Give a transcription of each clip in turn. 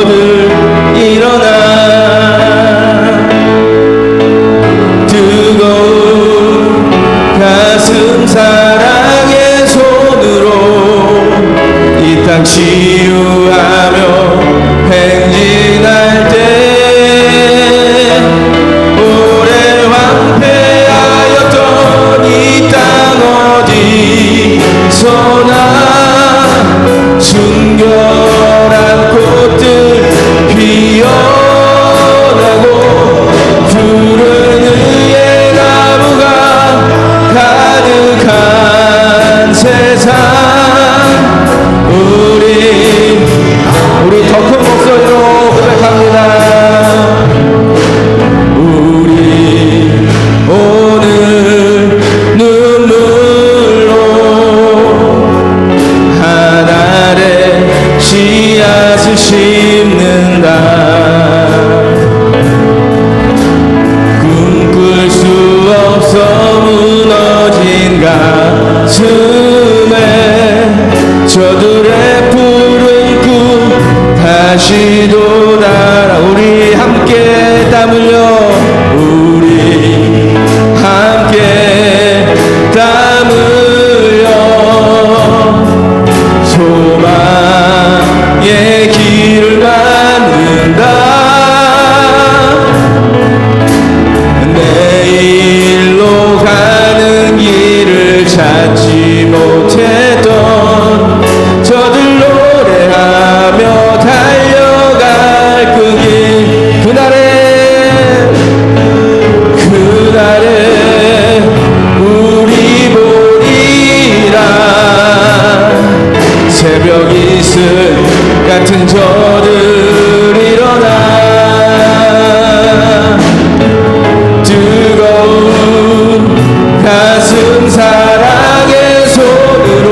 저들 일어나 뜨거운 가슴 사랑의 손으로 이 땅 치유하며 행진할 때 오래 황폐하였던 이 땅 어디서나 순결한 꽃들 피어나고 푸른 의의 나무가 가득한 세상 우리 더 큰 목소리로 고백합니다. 우리 오늘 눈물로 하늘에 씨앗을 심는다. 꿈꿀 수 없어 무너진 가슴에 저들의 푸른 꿈 다시 돌아라. 우리 함께 땀 흘려 우리 함께 땀 흘려 소망의 길을 만든다. 내일로 가는 길을 찾지 못했던 저들 노래하며 달려갈 그 길 그날에 우리 보리라. 새벽 이슬 같은 저들 일어나 뜨거운 가슴 사랑의 손으로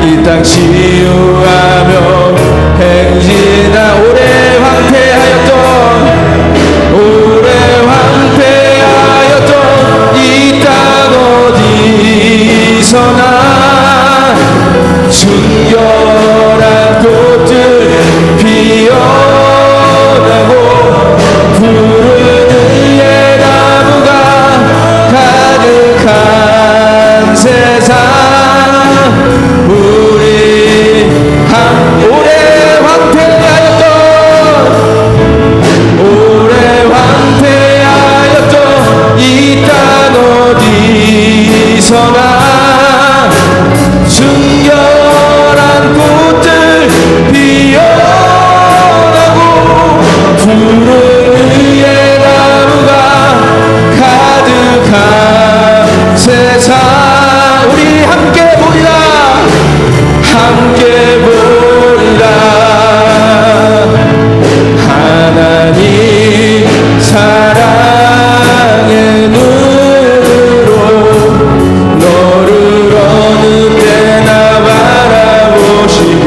이 땅 치유하며 행진하 오래 황폐하였던 이 땅 어디서나 순결한 꽃들 피어나고 푸른 의의 나무가 가득한 세상 우리 오래 황폐하였던 이 땅 어디서나 순결한 꽃들 피어나고 푸른 의의 나무가 가득한 세상 우리 함께 보리라. 함께 보리라. 하나님 사랑의 눈으로 너를 어느 때나 바라보시고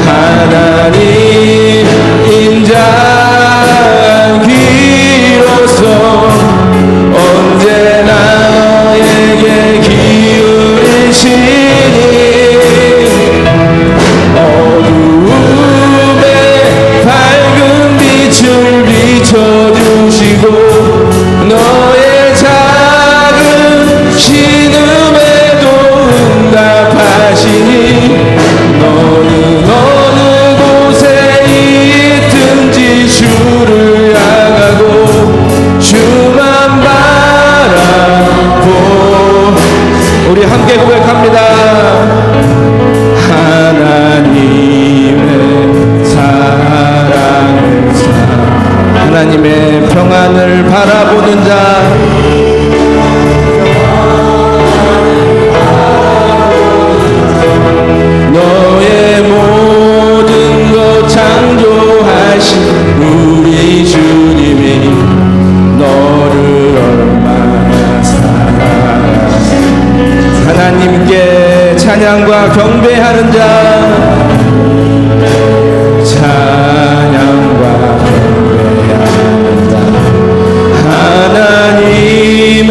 하나님 인자한 귀로서 언제나 너에게 기울이시니 어두움에 밝은 빛을 비춰주시고 너의 작은 신음에도 응답하시니 너는 어느 곳에 있든지 주를 향하고 주만 바라보 우리 함께 고백합니다. 하나님의 사랑을 하나님의 평안을 바라보는 자 너의 모든 것 창조하신 우리 주님이 너를 얼마나 사랑하시 하나님께 찬양과 경배하는 자 찬양과 경배하는 자 하나님의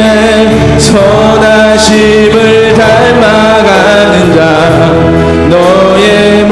선하심을 닮아가는 자 너의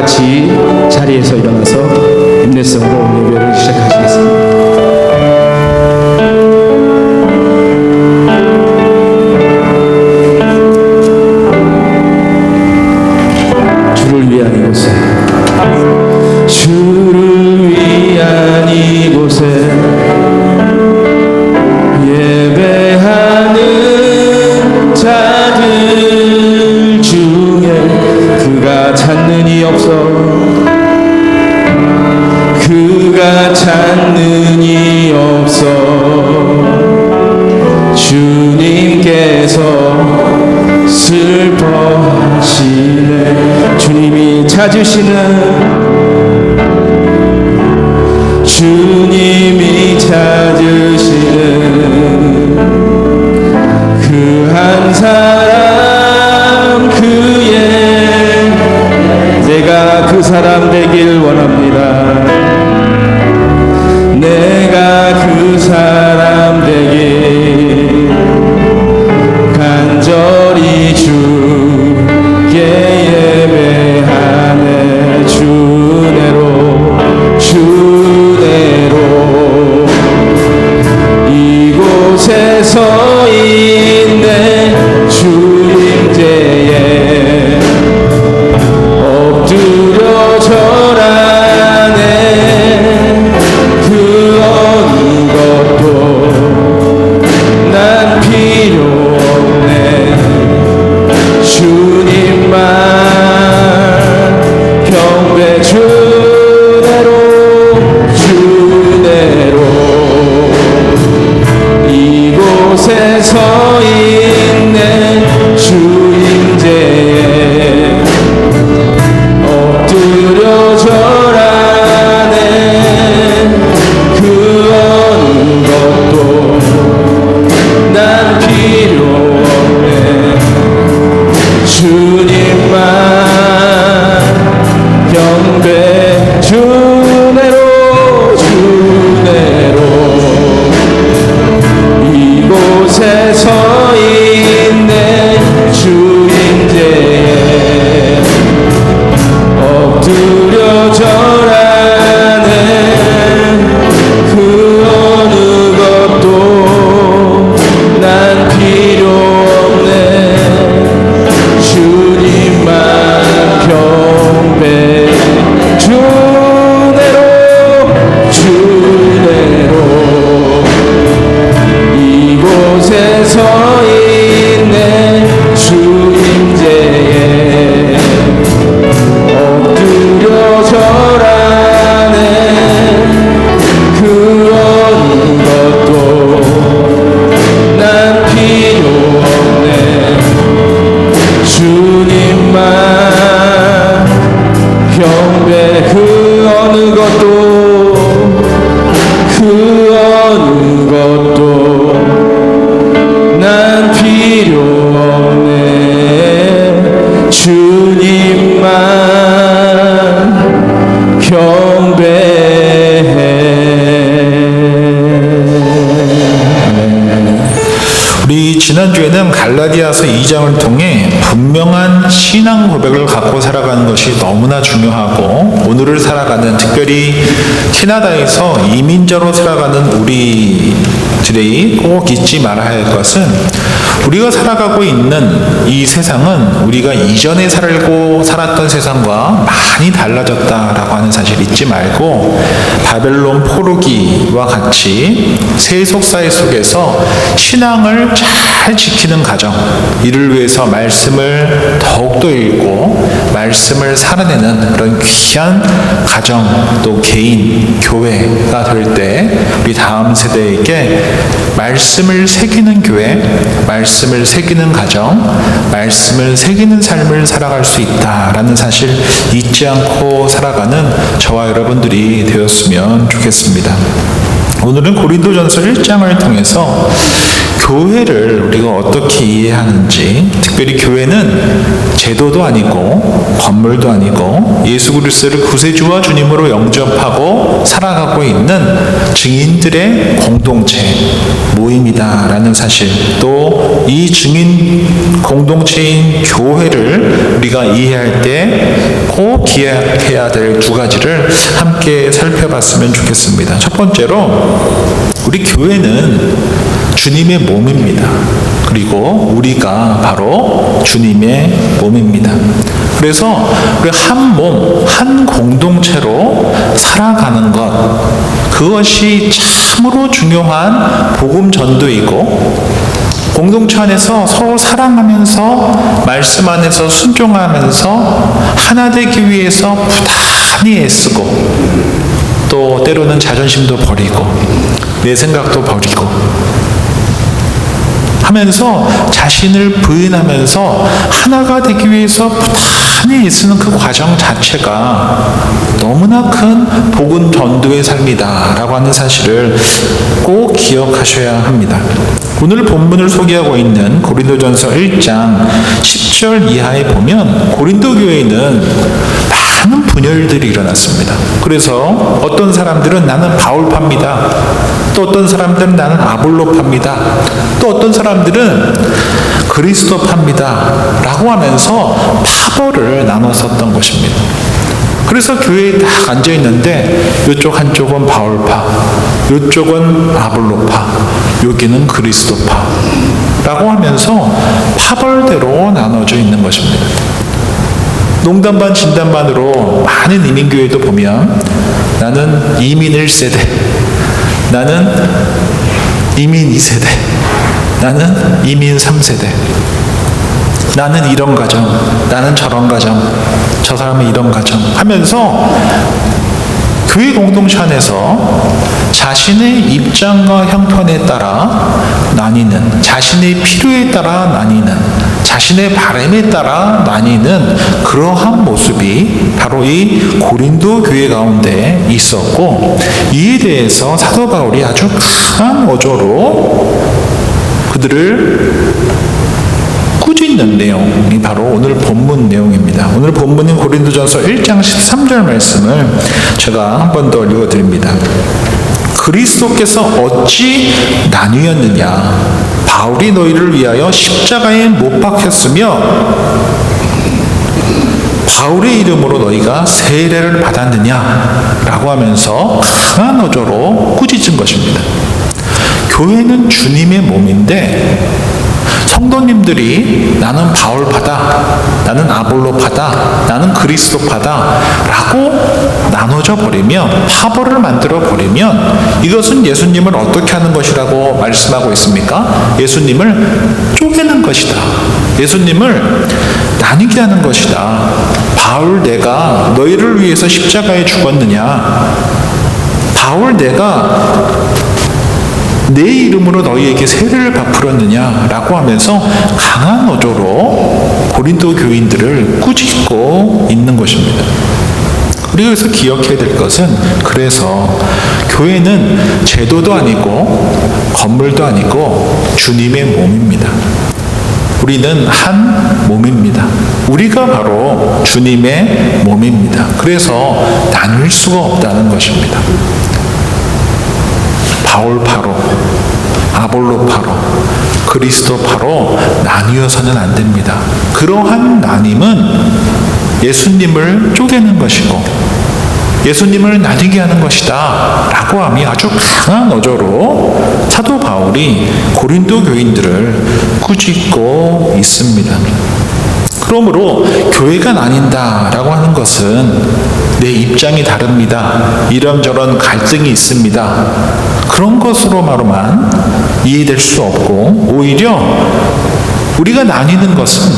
같이 자리에서 일어나서 인내성으로 예배를 시작하시겠습니다. 주를 위한 이곳에, 주를 위한 이곳에 예배하는 자들 중에 그가 찾는 이 없어, 그가 찾는 이 없어. 주님께서 슬퍼하시네. 주님이 찾으시는, 주님이 찾으시는 그 한 사람, 그의, 내가 그 사람 되길 원합니다. 내가 그 사람 되길 간절히 주께 예배하네. 주내로, 주내로 이곳에 서 있네. 주임제에 엎드려 절하네. 그 어느 것도 난 필요 없네. 주님만 경배. 주내로, 주내로 이곳에 서 있네. 주임제에 엎드려 절하네. 그 어느 것도 난 필요 없네. 주님만 경배. 주내로, 주내로 이곳에 서 있네. 주임제에 엎드려 절하네. 그 어느 것도 난 필요 없네. 주님만 경배. 주내로, 주내로 이곳에 서 있네. 주임제에 엎드려 절하네. 그 어느 것도 난 필요 없네. 주님만 경배. 그 어느 것도, 그 어느 것도 난 필요 없네. 주님만 경배해. 우리 지난주에는 갈라디아서 2장을 통해 분명한 신앙 고백을 갖고 살아가는 것이 너무나 중요하고, 오늘을 살아가는, 특별히 캐나다에서 이민자로 살아가는 우리들이 꼭 잊지 말아야 할 것은, 우리가 살아가고 있는 이 세상은 우리가 이전에 살았던 세상과 많이 달라졌다라고 하는 사실 잊지 말고, 바벨론 포로기와 같이 세속사회 속에서 신앙을 잘 지키는 가정, 이를 위해서 말씀을 더욱더 읽고 말씀을 살아내는 그런 귀한 가정, 또 개인, 교회가 될 때 우리 다음 세대에게 말씀을 새기는 교회, 말씀을 새기는 가정, 말씀을 새기는 삶을 살아갈 수 있다라는 사실 잊지 않고 살아가는 저와 여러분들이 되었으면 좋겠습니다. 오늘은 고린도전서 1장을 통해서 교회를 우리가 어떻게 이해하는지, 특별히 교회는 제도도 아니고 건물도 아니고 예수 그리스도를 구세주와 주님으로 영접하고 살아가고 있는 증인들의 공동체 모임이다라는 사실, 또 이 증인 공동체인 교회를 우리가 이해할 때 꼭 기억해야 될 두 가지를 함께 살펴봤으면 좋겠습니다. 첫 번째로, 우리 교회는 주님의 몸입니다. 그리고 우리가 바로 주님의 몸입니다. 그래서 우리 한 몸, 한 공동체로 살아가는 것, 그것이 참으로 중요한 복음 전도이고, 공동체 안에서 서로 사랑하면서 말씀 안에서 순종하면서 하나 되기 위해서 부단히 애쓰고, 또 때로는 자존심도 버리고 내 생각도 버리고 하면서 자신을 부인하면서 하나가 되기 위해서 부단히 애쓰는 그 과정 자체가 너무나 큰 복음 전도의 삶이다라고 하는 사실을 꼭 기억하셔야 합니다. 오늘 본문을 소개하고 있는 고린도전서 1장 10절 이하에 보면 고린도 교회에는 많은 분열들이 일어났습니다. 그래서 어떤 사람들은 나는 바울파입니다. 또 어떤 사람들은 나는 아볼로파입니다. 또 어떤 사람들은 그리스도파입니다. 라고 하면서 파벌을 나눴었던 것입니다. 그래서 교회에 딱 앉아있는데 이쪽 한쪽은 바울파, 이쪽은 아볼로파, 여기는 그리스도파 라고 하면서 파벌대로 나눠져 있는 것입니다. 농담 반 진담 반으로 많은 이민교회도 보면 나는 이민 1세대, 나는 이민 2세대, 나는 이민 3세대, 나는 이런 가정, 나는 저런 가정, 저 사람은 이런 가정 하면서 교회 공동체 안에서 자신의 입장과 형편에 따라 나뉘는, 자신의 필요에 따라 나뉘는, 자신의 바람에 따라 나뉘는 그러한 모습이 바로 이 고린도 교회 가운데 있었고, 이에 대해서 사도 바울이 아주 강한 어조로 그들을 꾸짖는 내용이 바로 오늘 본문 내용입니다. 오늘 본문인 고린도전서 1장 13절 말씀을 제가 한 번 더 읽어드립니다. 그리스도께서 어찌 나뉘었느냐? 바울이 너희를 위하여 십자가에 못 박혔으며 바울의 이름으로 너희가 세례를 받았느냐? 라고 하면서 강한 어조로 꾸짖은 것입니다. 교회는 주님의 몸인데 성도님들이 나는 바울파다, 나는 아볼로파다, 나는 그리스도파다 라고 나눠져 버리면, 파벌을 만들어 버리면 이것은 예수님을 어떻게 하는 것이라고 말씀하고 있습니까? 예수님을 쪼개는 것이다. 예수님을 나뉘게 하는 것이다. 바울 내가 너희를 위해서 십자가에 죽었느냐? 바울 내가 내 이름으로 너희에게 세례를 베풀었느냐? 라고 하면서 강한 어조로 고린도 교인들을 꾸짖고 있는 것입니다. 우리가 여기서 기억해야 될 것은, 그래서 교회는 제도도 아니고 건물도 아니고 주님의 몸입니다. 우리는 한 몸입니다. 우리가 바로 주님의 몸입니다. 그래서 나눌 수가 없다는 것입니다. 바울파로, 아볼로파로, 그리스도파로 나뉘어서는 안 됩니다. 그러한 나님은 예수님을 쪼개는 것이고 예수님을 나뉘게 하는 것이다 라고 함이 아주 강한 어조로 사도 바울이 고린도 교인들을 꾸짖고 있습니다. 그러므로 교회가 나뉜다 라고 하는 것은 내 입장이 다릅니다, 이런저런 갈등이 있습니다, 그런 것으로만 이해될 수 없고, 오히려 우리가 나뉘는 것은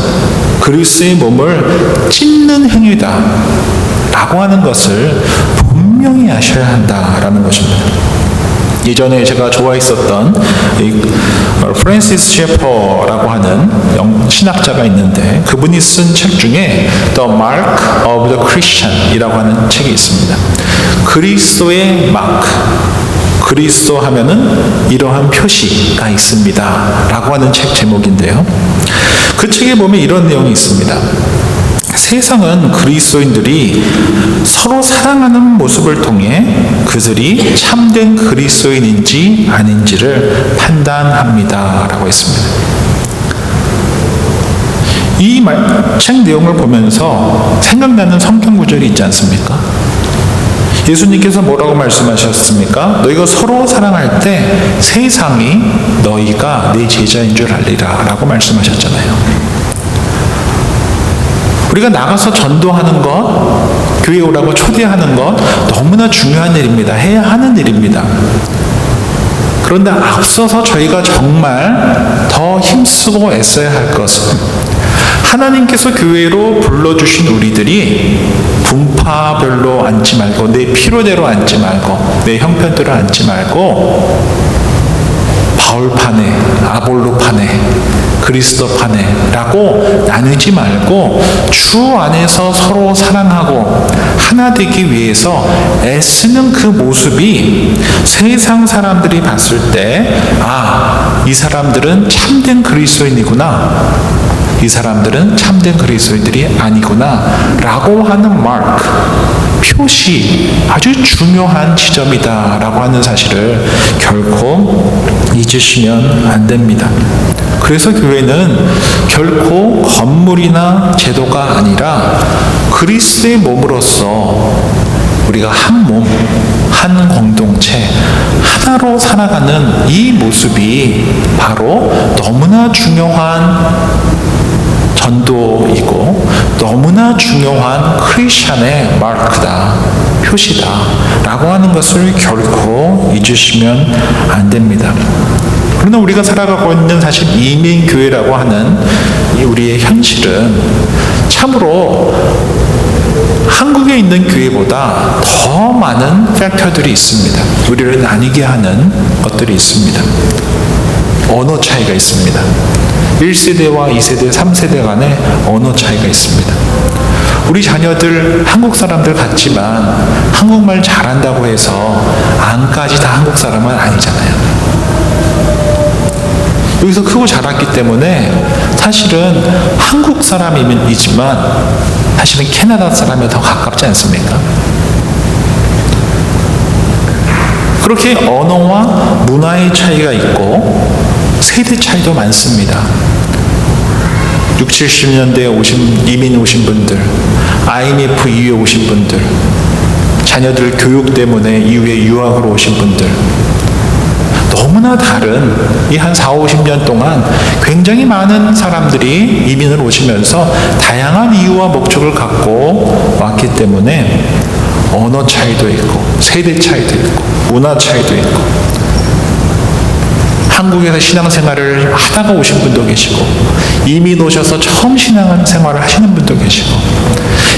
그리스도의 몸을 찢는 행위다 라고 하는 것을 분명히 아셔야 한다라는 것입니다. 예전에 제가 좋아했었던 프랜시스 셰퍼라고 하는 신학자가 있는데, 그분이 쓴 책 중에 The Mark of the Christian 이라고 하는 책이 있습니다. 그리스도의 마크, 그리스도 하면은 이러한 표시가 있습니다 라고 하는 책 제목인데요, 그 책에 보면 이런 내용이 있습니다. 세상은 그리스도인들이 서로 사랑하는 모습을 통해 그들이 참된 그리스도인인지 아닌지를 판단합니다 라고 했습니다. 이 책 내용을 보면서 생각나는 성경 구절이 있지 않습니까? 예수님께서 뭐라고 말씀하셨습니까? 너희가 서로 사랑할 때 세상이 너희가 내 제자인 줄 알리라 라고 말씀하셨잖아요. 우리가 나가서 전도하는 것, 교회 오라고 초대하는 것 너무나 중요한 일입니다. 해야 하는 일입니다. 그런데 앞서서 저희가 정말 더 힘쓰고 애써야 할 것은, 하나님께서 교회로 불러주신 우리들이 분파별로 앉지 말고, 내 필요대로 앉지 말고, 내 형편대로 앉지 말고, 바울파네, 아볼로파네, 그리스도파네 라고 나누지 말고 주 안에서 서로 사랑하고 하나 되기 위해서 애쓰는 그 모습이 세상 사람들이 봤을 때, 아, 이 사람들은 참된 그리스도인이구나, 이 사람들은 참된 그리스도인들이 아니구나 라고 하는 마크, 표시, 아주 중요한 지점이다 라고 하는 사실을 결코 잊으시면 안 됩니다. 그래서 교회는 결코 건물이나 제도가 아니라 그리스도의 몸으로서 우리가 한 몸, 한 공동체, 하나로 살아가는 이 모습이 바로 너무나 중요한 전도이고 너무나 중요한 크리스찬의 마크다, 표시다 라고 하는 것을 결코 잊으시면 안 됩니다. 그러나 우리가 살아가고 있는 사실 이민교회라고 하는 이 우리의 현실은 참으로 한국에 있는 교회보다 더 많은 팩터들이 있습니다. 우리를 나뉘게 하는 것들이 있습니다. 언어 차이가 있습니다. 1세대와 2세대, 3세대 간의 언어 차이가 있습니다. 우리 자녀들 한국 사람들 같지만 한국말 잘한다고 해서 안까지 다 한국 사람은 아니잖아요. 여기서 크고 자랐기 때문에 사실은 한국 사람이지만 사실은 캐나다 사람이 더 가깝지 않습니까? 그렇게 언어와 문화의 차이가 있고 세대 차이도 많습니다. 60, 70년대에 이민 오신 분들, IMF 이후에 오신 분들, 자녀들 교육 때문에 이후에 유학으로 오신 분들, 너무나 다른 이 한 4, 50년 동안 굉장히 많은 사람들이 이민을 오시면서 다양한 이유와 목적을 갖고 왔기 때문에 언어 차이도 있고 세대 차이도 있고 문화 차이도 있고, 한국에서 신앙생활을 하다가 오신 분도 계시고 이민 오셔서 처음 신앙생활을 하시는 분도 계시고,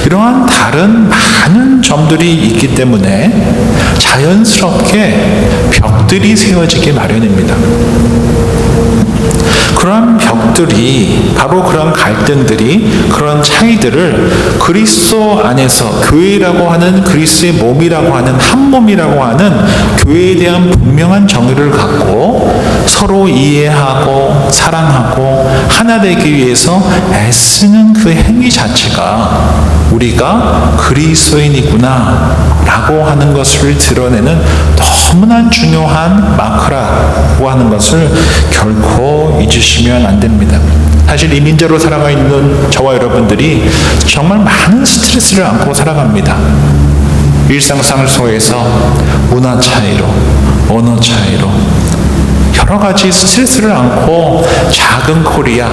이러한 다른 많은 점들이 있기 때문에 자연스럽게 벽들이 세워지기 마련입니다. 그러한 벽들이, 바로 그런 갈등들이, 그런 차이들을 그리스도 안에서 교회라고 하는, 그리스도의 몸이라고 하는, 한 몸이라고 하는 교회에 대한 분명한 정의를 갖고 서로 이해하고 사랑하고 하나 되기 위해서 애쓰는 그 행위 자체가 우리가 그리스도인이구나 라고 하는 것을 드러내는 너무나 중요한 마크라고 하는 것을 결코 잊으시면 안 됩니다. 사실 이민자로 살아가 있는 저와 여러분들이 정말 많은 스트레스를 안고 살아갑니다. 일상생활 속에서 문화 차이로, 언어 차이로 여러 가지 스트레스를 안고 작은 코리아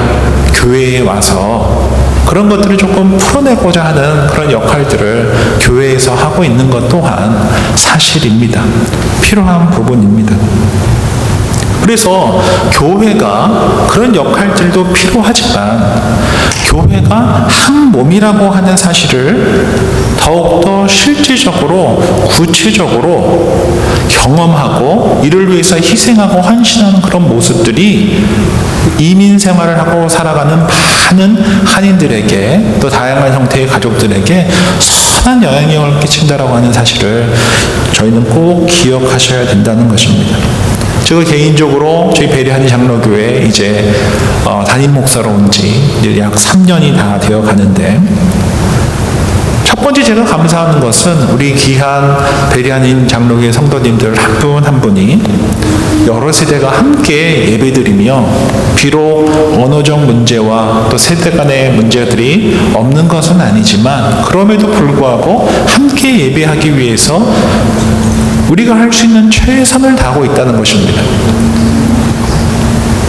교회에 와서 그런 것들을 조금 풀어내고자 하는 그런 역할들을 교회에서 하고 있는 것 또한 사실입니다. 필요한 부분입니다. 그래서 교회가 그런 역할들도 필요하지만 교회가 한 몸이라고 하는 사실을 더욱더 실질적으로 구체적으로 경험하고 이를 위해서 희생하고 헌신하는 그런 모습들이 이민 생활을 하고 살아가는 많은 한인들에게 또 다양한 형태의 가족들에게 선한 영향력을 끼친다라고 하는 사실을 저희는 꼭 기억하셔야 된다는 것입니다. 제가 개인적으로 저희 베리한인 장로교회 이제 담임 목사로 온 지 약 3년이 다 되어 가는데 첫 번째 제가 감사하는 것은 우리 귀한 베리한인 장로교회 성도님들 한 분 한 분이 여러 세대가 함께 예배드리며 비록 언어적 문제와 또 세대 간의 문제들이 없는 것은 아니지만 그럼에도 불구하고 함께 예배하기 위해서 우리가 할 수 있는 최선을 다하고 있다는 것입니다.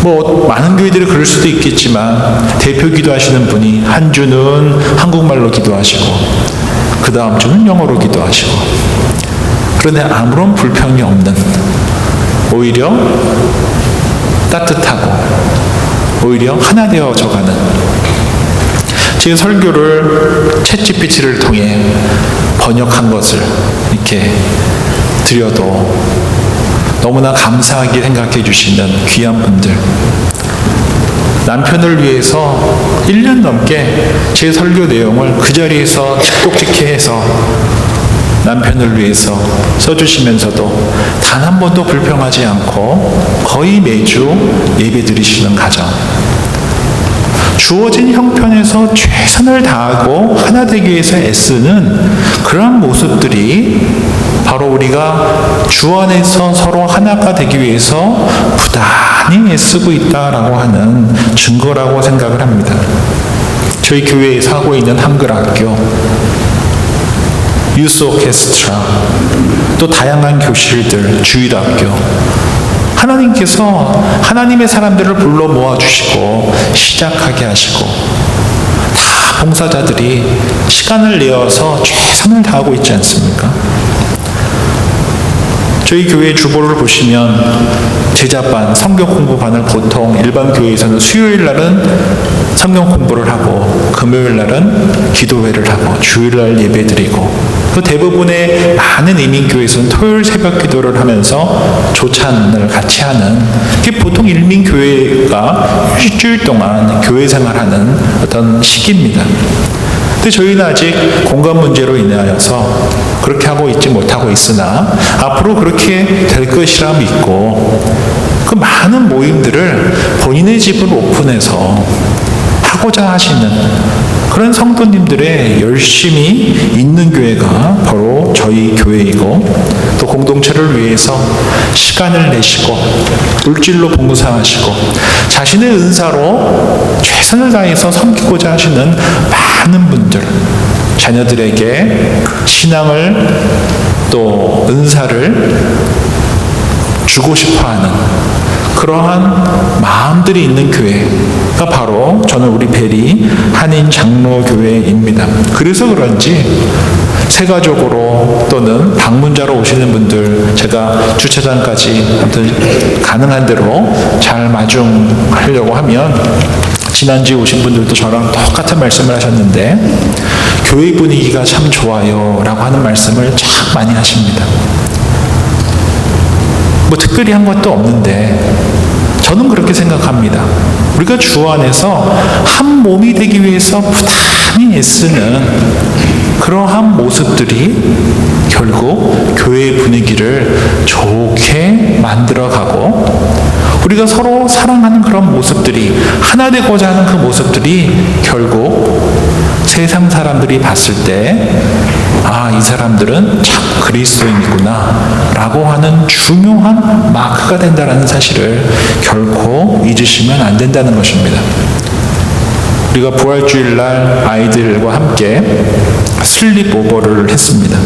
뭐 많은 교회들이 그럴 수도 있겠지만 대표 기도하시는 분이 한 주는 한국말로 기도하시고 그 다음 주는 영어로 기도하시고 그런데 아무런 불평이 없는 오히려 따뜻하고 오히려 하나 되어져가는 제 설교를 챗GPT를 통해 번역한 것을 이렇게 드려도 너무나 감사하게 생각해 주시는 귀한 분들, 남편을 위해서 1년 넘게 제 설교 내용을 그 자리에서 직독직해해서 남편을 위해서 써주시면서도 단 한 번도 불평하지 않고 거의 매주 예배 드리시는 가정, 주어진 형편에서 최선을 다하고 하나 되기 위해서 애쓰는 그러한 모습들이 바로 우리가 주 안에서 서로 하나가 되기 위해서 부단히 애쓰고 있다라고 하는 증거라고 생각을 합니다. 저희 교회에서 하고 있는 한글학교, 유스 오케스트라, 또 다양한 교실들, 주일학교, 하나님께서 하나님의 사람들을 불러 모아주시고 시작하게 하시고 다 봉사자들이 시간을 내어서 최선을 다하고 있지 않습니까? 저희 교회 주보를 보시면 제자반, 성경 공부반을 보통 일반 교회에서는 수요일 날은 성경 공부를 하고 금요일 날은 기도회를 하고 주일 날 예배 드리고 또 대부분의 많은 이민교회에서는 토요일 새벽 기도를 하면서 조찬을 같이 하는 그게 보통 일민교회가 일주일 동안 교회 생활하는 어떤 시기입니다. 근데 저희는 아직 공간 문제로 인하여서 그렇게 하고 있지 못하고 있으나 앞으로 그렇게 될 것이라 믿고 그 많은 모임들을 본인의 집을 오픈해서 하고자 하시는 그런 성도님들의 열심히 있는 교회가 바로 저희 교회이고 또 공동체를 위해서 시간을 내시고 물질로 봉사하시고 자신의 은사로 최선을 다해서 섬기고자 하시는 많은 분들, 자녀들에게 신앙을 또 은사를 주고 싶어하는 그러한 마음들이 있는 교회가 바로 저는 우리 베리 한인 장로교회입니다. 그래서 그런지 세가족으로 또는 방문자로 오시는 분들 제가 주차장까지 아무튼 가능한 대로 잘 마중하려고 하면 지난주에 오신 분들도 저랑 똑같은 말씀을 하셨는데 교회 분위기가 참 좋아요 라고 하는 말씀을 참 많이 하십니다. 뭐 특별히 한 것도 없는데 저는 그렇게 생각합니다. 우리가 주 안에서 한 몸이 되기 위해서 부단히 애쓰는 그러한 모습들이 결국 교회의 분위기를 좋게 만들어가고 우리가 서로 사랑하는 그런 모습들이 하나 되고자 하는 그 모습들이 결국 세상 사람들이 봤을 때 아, 이 사람들은 참 그리스도인이구나 라고 하는 중요한 마크가 된다는 사실을 결코 잊으시면 안 된다는 것입니다. 우리가 부활주일날 아이들과 함께 슬립오버를 했습니다.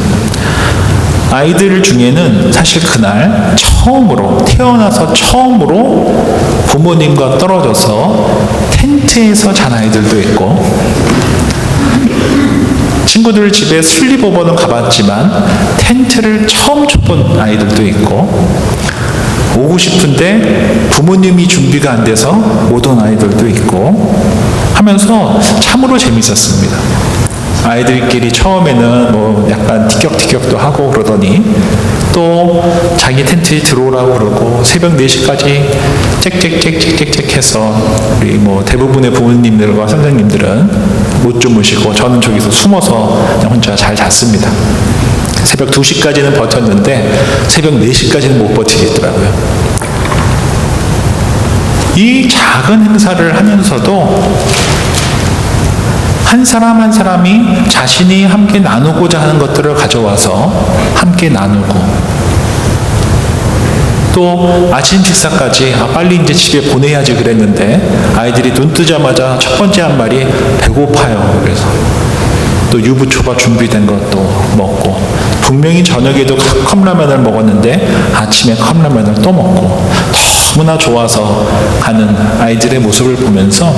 아이들 중에는 사실 그날 처음으로 태어나서 처음으로 부모님과 떨어져서 텐트에서 잔 아이들도 있고 친구들 집에 슬립오버는 가봤지만 텐트를 처음 쳐본 아이들도 있고 오고 싶은데 부모님이 준비가 안 돼서 못 온 아이들도 있고 하면서 참으로 재밌었습니다. 아이들끼리 처음에는 뭐 약간 티격태격도 하고 그러더니 또 자기 텐트에 들어오라고 그러고 새벽 4시까지 짹짹짹짹짹 해서 우리 뭐 대부분의 부모님들과 선생님들은 못 주무시고 저는 저기서 숨어서 그냥 혼자 잘 잤습니다. 새벽 2시까지는 버텼는데 새벽 4시까지는 못 버티겠더라고요. 이 작은 행사를 하면서도 한 사람 한 사람이 자신이 함께 나누고자 하는 것들을 가져와서 함께 나누고 또 아침 식사까지 빨리 이제 집에 보내야지 그랬는데 아이들이 눈 뜨자마자 첫 번째 한 말이 배고파요. 그래서 또 유부초밥 준비된 것도 먹고 분명히 저녁에도 컵라면을 먹었는데 아침에 컵라면을 또 먹고 너무나 좋아서 가는 아이들의 모습을 보면서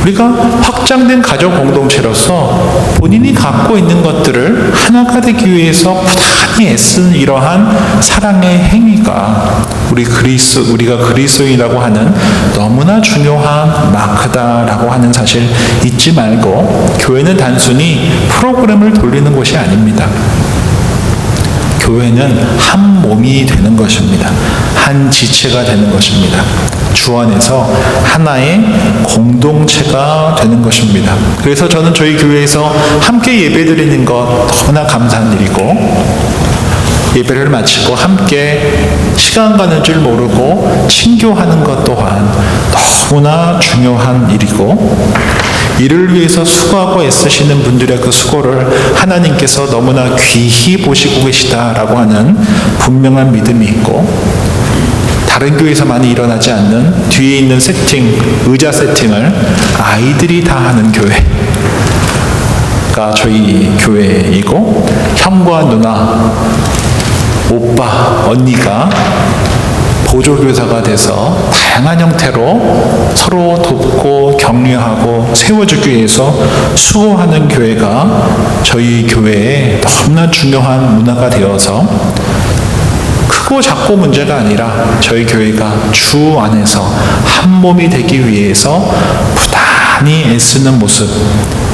우리가 확장된 가족 공동체로서 본인이 갖고 있는 것들을 하나가 되기 위해서 부단히 애쓰는 이러한 사랑의 행위가 우리가 그리스도인이라고 하는 너무나 중요한 마크다라고 하는 사실 잊지 말고 교회는 단순히 프로그램을 돌리는 곳이 아닙니다. 교회는 한 몸이 되는 것입니다. 한 지체가 되는 것입니다. 주 안에서 하나의 공동체가 되는 것입니다. 그래서 저는 저희 교회에서 함께 예배드리는 것 너무나 감사한 일이고 예배를 마치고 함께 시간 가는 줄 모르고 친교하는 것 또한 너무나 중요한 일이고 이를 위해서 수고하고 애쓰시는 분들의 그 수고를 하나님께서 너무나 귀히 보시고 계시다라고 하는 분명한 믿음이 있고 다른 교회에서 많이 일어나지 않는 뒤에 있는 의자 세팅을 아이들이 다 하는 교회가 저희 교회이고 형과 누나, 오빠, 언니가 보조교사가 돼서 다양한 형태로 서로 돕고 격려하고 세워주기 위해서 수고하는 교회가 저희 교회의 너무나 중요한 문화가 되어서 크고 작고 문제가 아니라 저희 교회가 주 안에서 한 몸이 되기 위해서 부단히 애쓰는 모습,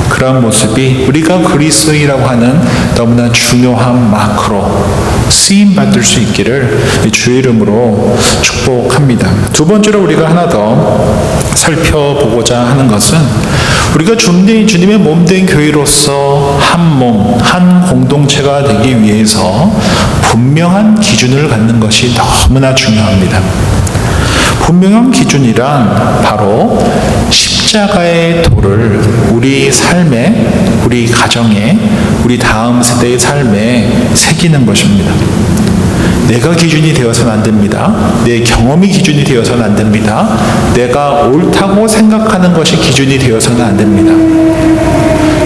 그런 모습이 우리가 그리스도인이라고 하는 너무나 중요한 마크로 쓰임받을 수 있기를 주의 이름으로 축복합니다. 두 번째로 우리가 하나 더 살펴보고자 하는 것은 우리가 주님의 몸된 교회로서 한 몸, 한 공동체가 되기 위해서 분명한 기준을 갖는 것이 너무나 중요합니다. 분명한 기준이란 바로 십자가의 도를 우리 삶에, 우리 가정에, 우리 다음 세대의 삶에 새기는 것입니다. 내가 기준이 되어서는 안 됩니다. 내 경험이 기준이 되어서는 안 됩니다. 내가 옳다고 생각하는 것이 기준이 되어서는 안 됩니다.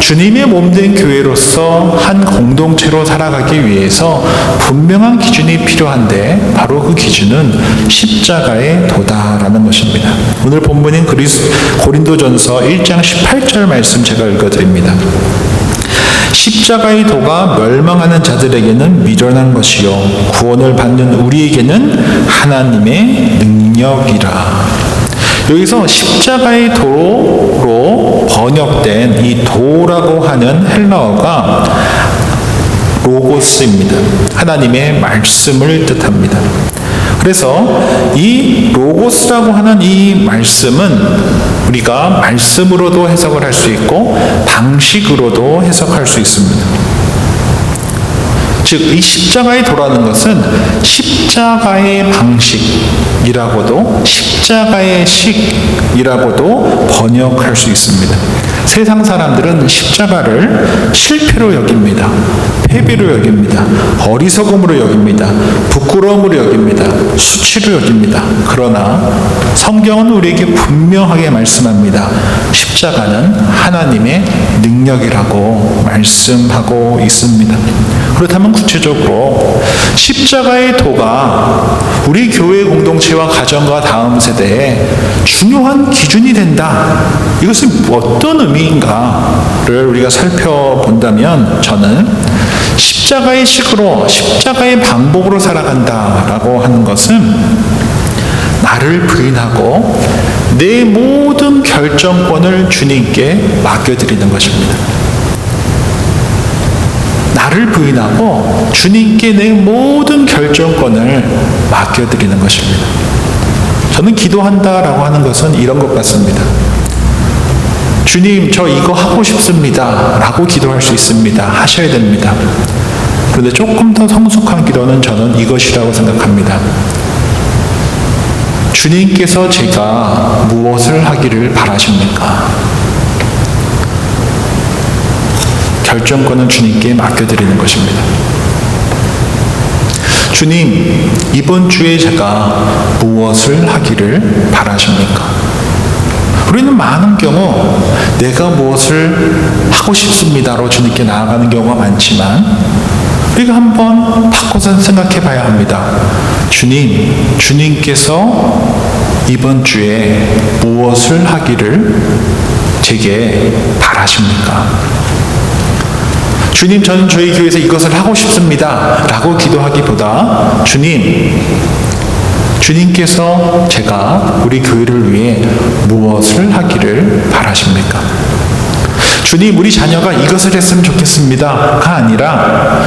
주님의 몸된 교회로서 한 공동체로 살아가기 위해서 분명한 기준이 필요한데 바로 그 기준은 십자가의 도다라는 것입니다. 오늘 본문인 고린도전서 1장 18절 말씀 제가 읽어드립니다. 십자가의 도가 멸망하는 자들에게는 미련한 것이요 구원을 받는 우리에게는 하나님의 능력이라. 여기서 십자가의 도로 번역된 이 도라고 하는 헬라어가 로고스입니다. 하나님의 말씀을 뜻합니다. 그래서 이 로고스라고 하는 이 말씀은 우리가 말씀으로도 해석을 할 수 있고 방식으로도 해석할 수 있습니다. 즉, 이 십자가의 도라는 것은 십자가의 방식이라고도 십자가의 식이라고도 번역할 수 있습니다. 세상 사람들은 십자가를 실패로 여깁니다. 패배로 여깁니다. 어리석음으로 여깁니다. 부끄러움으로 여깁니다. 수치로 여깁니다. 그러나 성경은 우리에게 분명하게 말씀합니다. 십자가는 하나님의 능력이라고 말씀하고 있습니다. 그렇다면 구체적으로 십자가의 도가 우리 교회 공동체와 가정과 다음 세대에 중요한 기준이 된다. 이것은 어떤 의미인가를 우리가 살펴본다면 저는 십자가의 식으로, 십자가의 방법으로 살아간다라고 하는 것은 나를 부인하고 내 모든 결정권을 주님께 맡겨드리는 것입니다. 나를 부인하고 주님께 내 모든 결정권을 맡겨드리는 것입니다. 저는 기도한다라고 하는 것은 이런 것 같습니다. 주님, 저 이거 하고 싶습니다 라고 기도할 수 있습니다. 하셔야 됩니다. 그런데 조금 더 성숙한 기도는 저는 이것이라고 생각합니다. 주님께서 제가 무엇을 하기를 바라십니까? 결정권은 주님께 맡겨드리는 것입니다. 주님, 이번 주에 제가 무엇을 하기를 바라십니까? 우리는 많은 경우 내가 무엇을 하고 싶습니다로 주님께 나아가는 경우가 많지만 우리가 한번 바꿔서 생각해 봐야 합니다. 주님, 주님께서 이번 주에 무엇을 하기를 제게 바라십니까? 주님, 저는 저희 교회에서 이것을 하고 싶습니다 라고 기도하기보다 주님께서 제가 우리 교회를 위해 무엇을 하기를 바라십니까? 주님, 우리 자녀가 이것을 했으면 좋겠습니다가 아니라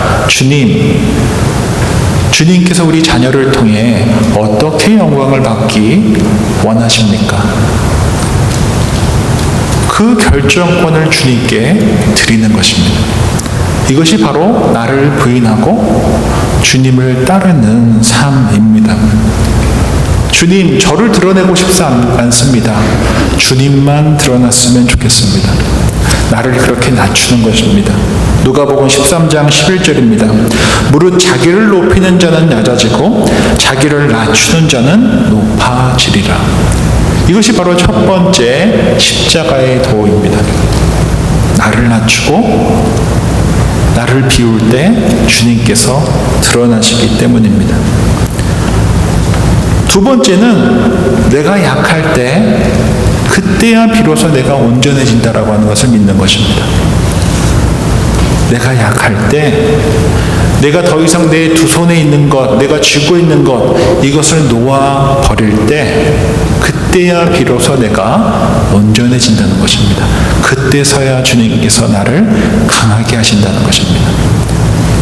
주님께서 우리 자녀를 통해 어떻게 영광을 받기 원하십니까? 그 결정권을 주님께 드리는 것입니다. 이것이 바로 나를 부인하고 주님을 따르는 삶입니다. 주님, 저를 드러내고 싶지 않습니다. 주님만 드러났으면 좋겠습니다. 나를 그렇게 낮추는 것입니다. 누가복음 13장 11절입니다. 무릇 자기를 높이는 자는 낮아지고 자기를 낮추는 자는 높아지리라. 이것이 바로 첫 번째 십자가의 도입니다. 나를 낮추고 나를 비울 때 주님께서 드러나시기 때문입니다. 두 번째는 내가 약할 때 그때야 비로소 내가 온전해진다라고 하는 것을 믿는 것입니다. 내가 약할 때 내가 더 이상 내 두 손에 있는 것, 내가 쥐고 있는 것, 이것을 놓아 버릴 때 그때야 비로소 내가 온전해진다는 것입니다. 그때서야 주님께서 나를 강하게 하신다는 것입니다.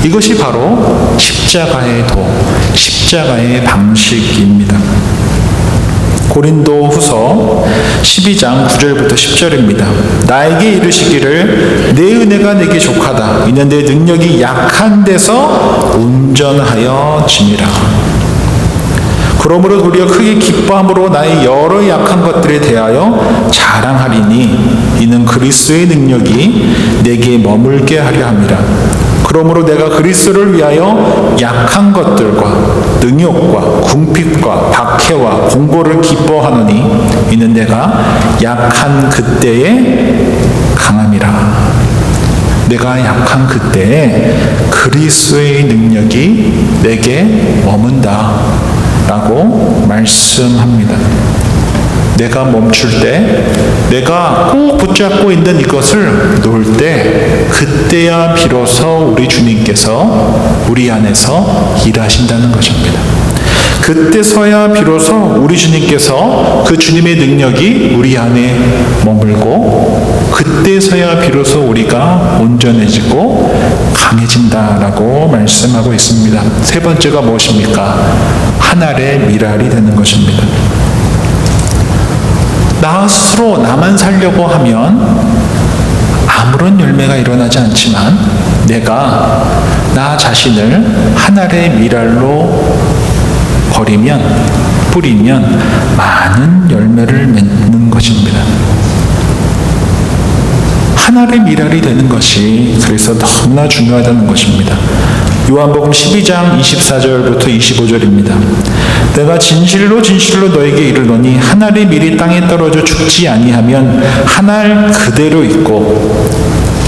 이것이 바로 십자가의 도, 십자가의 방식입니다. 고린도 후서 12장 9절부터 10절입니다. 나에게 이르시기를 내 은혜가 내게 족하다. 이는 내 능력이 약한 데서 온전하여 짐이라. 그러므로 도리어 크게 기뻐함으로 나의 여러 약한 것들에 대하여 자랑하리니 이는 그리스도의 능력이 내게 머물게 하려 함이라. 그러므로 내가 그리스도를 위하여 약한 것들과 능욕과 궁핍과 박해와 공고를 기뻐하노니 이는 내가 약한 그때에 강함이라. 내가 약한 그때에 그리스도의 능력이 내게 머문다 라고 말씀합니다. 내가 멈출 때, 내가 꼭 붙잡고 있는 이것을 놓을 때, 그때야 비로소 우리 주님께서 우리 안에서 일하신다는 것입니다. 그때서야 비로소 우리 주님께서 그 주님의 능력이 우리 안에 머물고, 그때서야 비로소 우리가 온전해지고 강해진다라고 말씀하고 있습니다. 세 번째가 무엇입니까? 하늘의 미랄이 되는 것입니다. 나 스스로 나만 살려고 하면 아무런 열매가 일어나지 않지만 내가 나 자신을 하늘의 미랄로 뿌리면 많은 열매를 맺는 것입니다. 하늘의 미랄이 되는 것이 그래서 너무나 중요하다는 것입니다. 요한복음 12장 24절부터 25절입니다. 내가 진실로 진실로 너에게 이르노니 하늘의 밀이 땅에 떨어져 죽지 아니하면 하늘 그대로 있고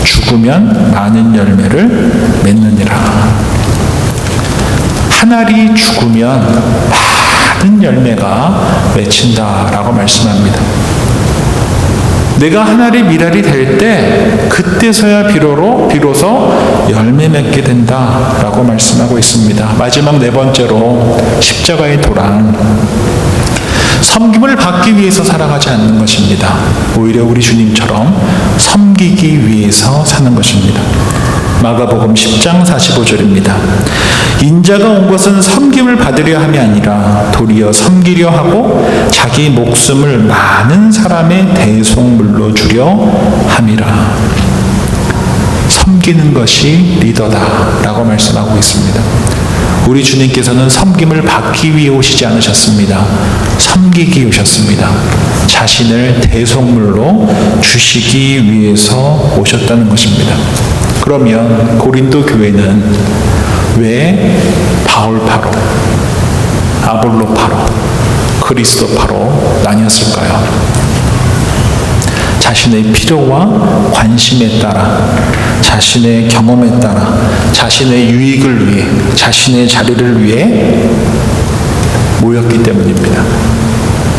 죽으면 많은 열매를 맺느니라. 하늘이 죽으면 많은 열매가 맺힌다라고 말씀합니다. 내가 하나의 미랄이 될 때 그때서야 비로소 열매 맺게 된다라고 말씀하고 있습니다. 마지막 네 번째로 십자가의 도란, 섬김을 받기 위해서 살아가지 않는 것입니다. 오히려 우리 주님처럼 섬기기 위해서 사는 것입니다. 마가복음 10장 45절입니다. 인자가 온 것은 섬김을 받으려 함이 아니라 도리어 섬기려 하고 자기 목숨을 많은 사람의 대속물로 주려 함이라. 섬기는 것이 리더다라고 말씀하고 있습니다. 우리 주님께서는 섬김을 받기 위해 오시지 않으셨습니다. 섬기기 오셨습니다. 자신을 대속물로 주시기 위해서 오셨다는 것입니다. 그러면 고린도 교회는 왜 바울파로, 아볼로파로, 그리스도파로 나뉘었을까요? 자신의 필요와 관심에 따라, 자신의 경험에 따라, 자신의 유익을 위해, 자신의 자리를 위해 모였기 때문입니다.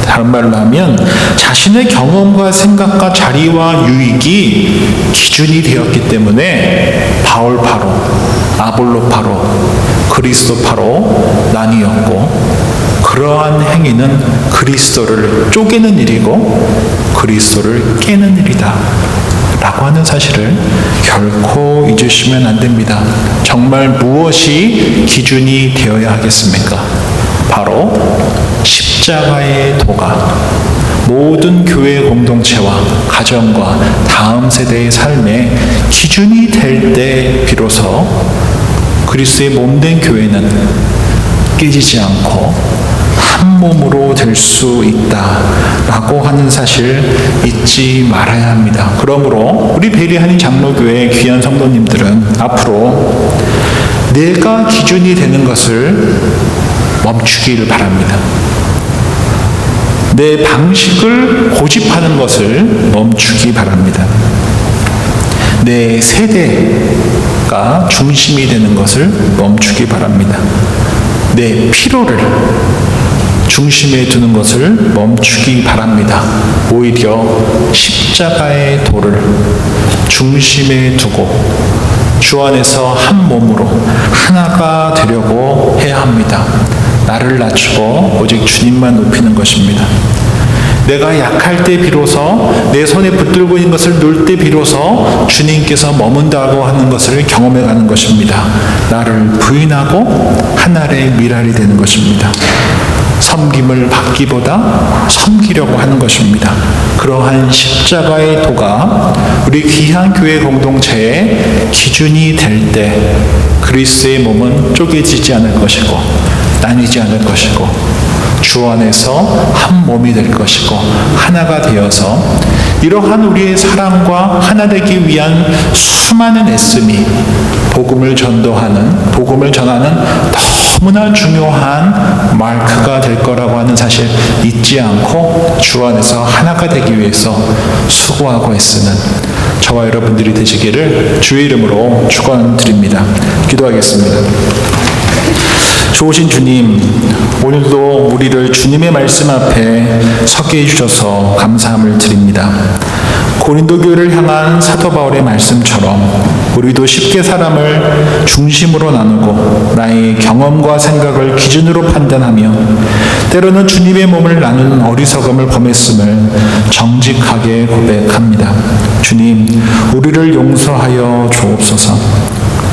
다른 말로 하면 자신의 경험과 생각과 자리와 유익이 기준이 되었기 때문에 바울파로, 아볼로파로, 그리스도파로 나뉘었고, 그러한 행위는 그리스도를 쪼개는 일이고 그리스도를 깨는 일이다 라고 하는 사실을 결코 잊으시면 안 됩니다. 정말 무엇이 기준이 되어야 하겠습니까? 바로 십자가의 도가 모든 교회 공동체와 가정과 다음 세대의 삶에 기준이 될 때 비로소 그리스도의 몸된 교회는 깨지지 않고 한 몸으로 될 수 있다라고 하는 사실 잊지 말아야 합니다. 그러므로 우리 베리하니 장로교회 귀한 성도님들은 앞으로 내가 기준이 되는 것을 멈추기를 바랍니다. 내 방식을 고집하는 것을 멈추기 바랍니다. 내 세대가 중심이 되는 것을 멈추기 바랍니다. 내 필요를 중심에 두는 것을 멈추기 바랍니다. 오히려 십자가의 도를 중심에 두고 주 안에서 한 몸으로 하나가 되려고 해야 합니다. 나를 낮추고 오직 주님만 높이는 것입니다. 내가 약할 때 비로소 내 손에 붙들고 있는 것을 놓을 때 비로소 주님께서 머문다고 하는 것을 경험해 가는 것입니다. 나를 부인하고 하나의 미랄이 되는 것입니다. 섬김을 받기보다 섬기려고 하는 것입니다. 그러한 십자가의 도가 우리 귀한 교회 공동체의 기준이 될 때 그리스도의 몸은 쪼개지지 않을 것이고 나뉘지 않을 것이고 주 안에서 한 몸이 될 것이고 하나가 되어서 이러한 우리의 사랑과 하나 되기 위한 수많은 애씀이 복음을 전도하는, 복음을 전하는 너무나 중요한 마크가 될 거라고 하는 사실 잊지 않고 주 안에서 하나가 되기 위해서 수고하고 애쓰는 저와 여러분들이 되시기를 주의 이름으로 축원드립니다. 기도하겠습니다. 좋으신 주님, 오늘도 우리를 주님의 말씀 앞에 서게 해주셔서 감사함을 드립니다. 고린도 교회를 향한 사도 바울의 말씀처럼 우리도 쉽게 사람을 중심으로 나누고 나의 경험과 생각을 기준으로 판단하며 때로는 주님의 몸을 나누는 어리석음을 범했음을 정직하게 고백합니다. 주님, 우리를 용서하여 주옵소서.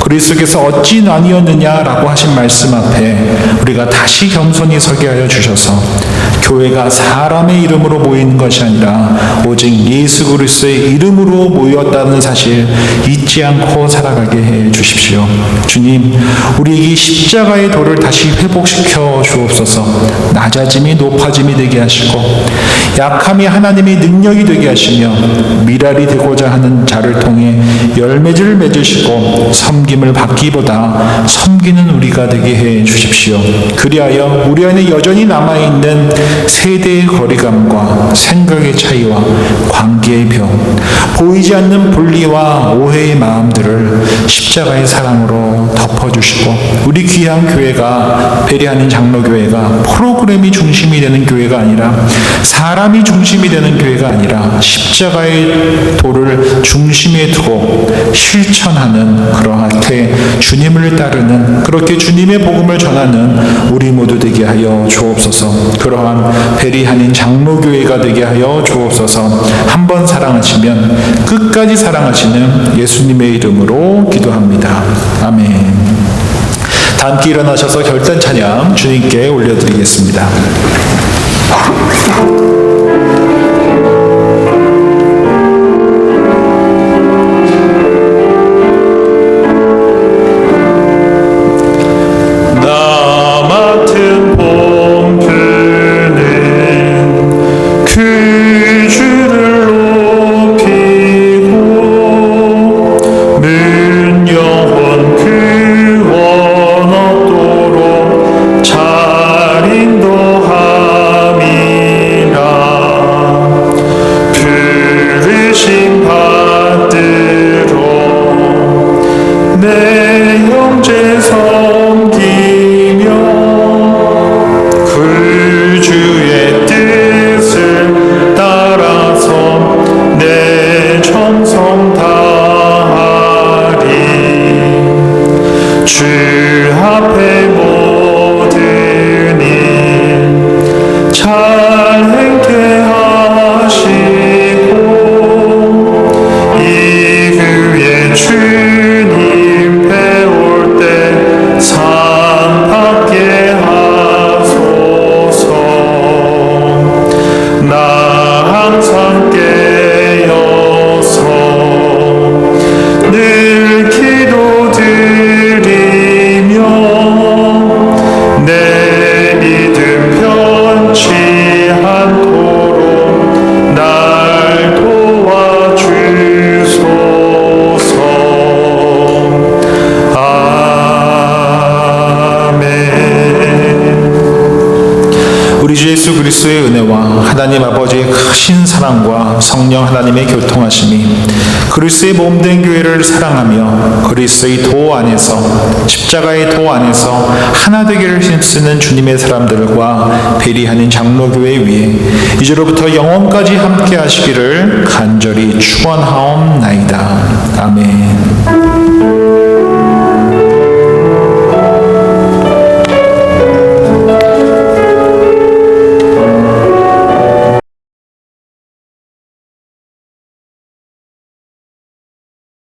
그리스도께서 어찌 나뉘었느냐라고 하신 말씀 앞에 우리가 다시 겸손히 서게 하여 주셔서 교회가 사람의 이름으로 모이는 것이 아니라 오직 예수 그리스도의 이름으로 모였다는 사실 잊지 않고 살아가게 해 주십시오. 주님, 우리에게 십자가의 도를 다시 회복시켜 주옵소서. 낮아짐이 높아짐이 되게 하시고 약함이 하나님의 능력이 되게 하시며 미랄이 되고자 하는 자를 통해 열매를 맺으시고 섬김 섬김을 받기보다 섬기는 우리가 되게 해 주십시오. 그리하여 우리 안에 여전히 남아있는 세대의 거리감과 생각의 차이와 관계의 벽, 보이지 않는 분리와 오해의 마음들을 십자가의 사랑으로 덮어주시고, 우리 귀한 교회가, 배려하는 장로교회가 프로그램이 중심이 되는 교회가 아니라, 사람이 중심이 되는 교회가 아니라 십자가의 도를 중심에 두고 실천하는 그러한 주님을 따르는, 그렇게 주님의 복음을 전하는 우리 모두 되게 하여 주옵소서. 그러한 배리하는 장로교회가 되게 하여 주옵소서. 한번 사랑하시면 끝까지 사랑하시는 예수님의 이름으로 기도합니다. 아멘. 다 함께 일어나셔서 결단 찬양 주님께 올려드리겠습니다. 예수 그리스도의 은혜와 하나님 아버지의 크신 사랑과 성령 하나님의 교통하심이 그리스도의 몸된 교회를 사랑하며 그리스도의 도 안에서, 십자가의 도 안에서 하나 되기를 힘쓰는 주님의 사람들과 배리하는 장로교회 위에 이제로부터 영원까지 함께 하시기를 간절히 축원하옵나이다. 아멘.